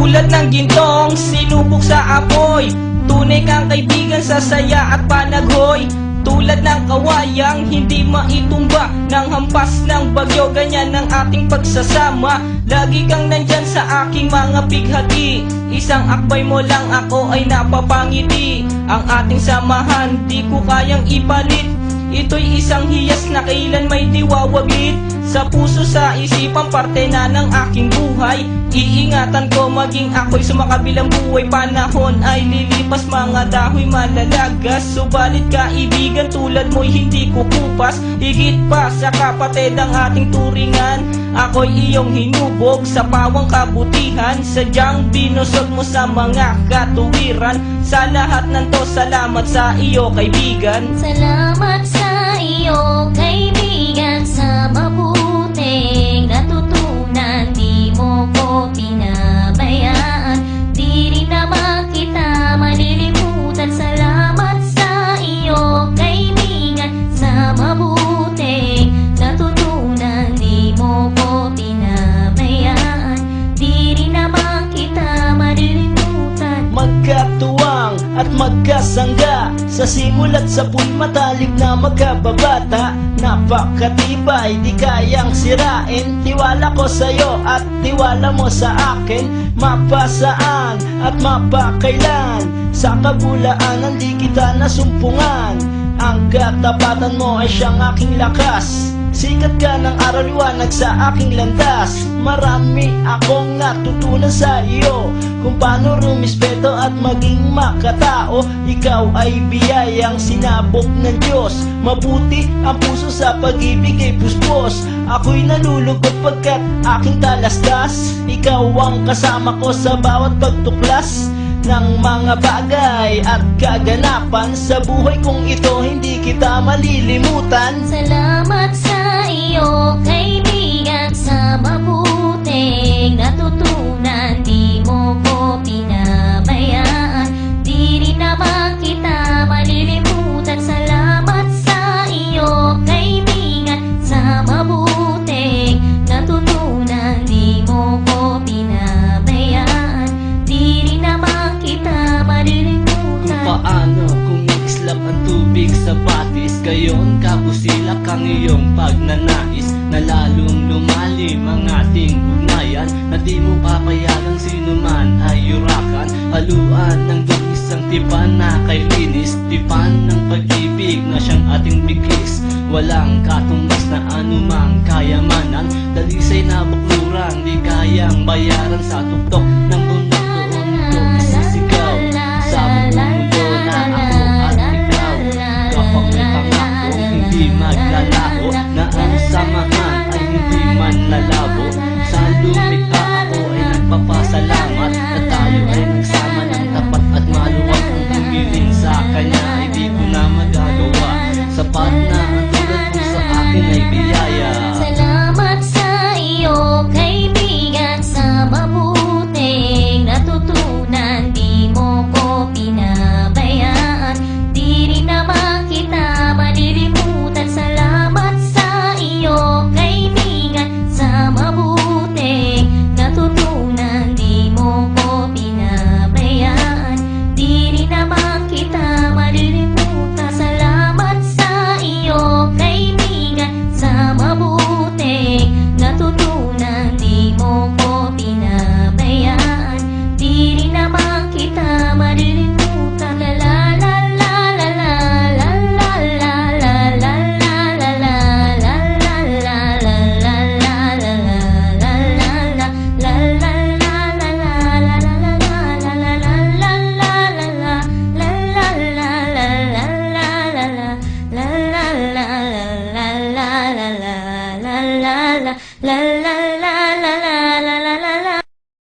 Tulad ng gintong sinubok sa apoy, tunay kang kaibigan sa saya at panaghoy. Tulad ng kawayang hindi maitumba ng hampas ng bagyo, ganyan ang ating pagsasama. Lagi kang nandyan sa aking mga bighati, isang akbay mo lang ako ay napapangiti. Ang ating samahan di ko kayang ipalit, ito'y isang hiyas na kailan may diwawaglit. Sa puso, sa isipan, parte na ng aking buhay. Iingatan ko maging ako'y sumakabilang buhay. Panahon ay lilipas, mga dahoy malalagas, subalit kaibigan tulad mo'y hindi kukupas. Higit pa sa kapatid ang ating turingan, ako'y iyong hinubog sa pawang kabutihan. Sadyang binusog mo sa mga katuwiran. Sa lahat ng to, salamat sa iyo kaibigan. Salamat sa iyo, kaibigan, sa mabuting natutunan. Di mo ko pinabayaan, di rin naman kita malilimutan. Salamat sa iyo, kaibigan, sa mabuting natutunan. Di mo ko pinabayaan, di rin naman kita malilimutan. Magkatuwang at magkasangga, sa simulat sa po'y matalik na magkababata. Napakatibay, di kayang sirain, tiwala ko sa'yo at tiwala mo sa akin. Mapasaan at mapakailan, sa kabulaanan di kita nasumpungan. Ang katapatan mo ay siyang aking lakas, sikat ka ng araw liwanag sa aking landas. Marami akong natutunan sa iyo, kung paano rumispeto at maging makatao. Ikaw ay biyayang sinabok ng Diyos, mabuti ang puso sa pag-ibig ay puspos. Ako'y nalulugod pagkat aking talastas, ikaw ang kasama ko sa bawat pagtuklas ng mga bagay at kaganapan. Sa buhay kong ito hindi kita malilimutan. Salamat sa iyo, kaibigan, sa mabuting natutunan. Di mo ko pinabayaan, di rin naman kita malilimutan. Salamat sa iyo, kaibigan, sa mabuting natutunan. Di mo ko pinabayaan, di rin naman kita malilimutan. Paano kung islap ang tubig sa batis, gayon kabusilak ang iyong pagnanais, na lalong lumalim ang ating ugnayan, na di mo papayagang sino man ay yurakan. Haluan ng dugis ang tipan na kay linis, tipan ng pag-ibig na siyang ating bigkis. Walang katumbas na anumang kayamanan, dalisay na bukluran di kayang bayaran sa tuktok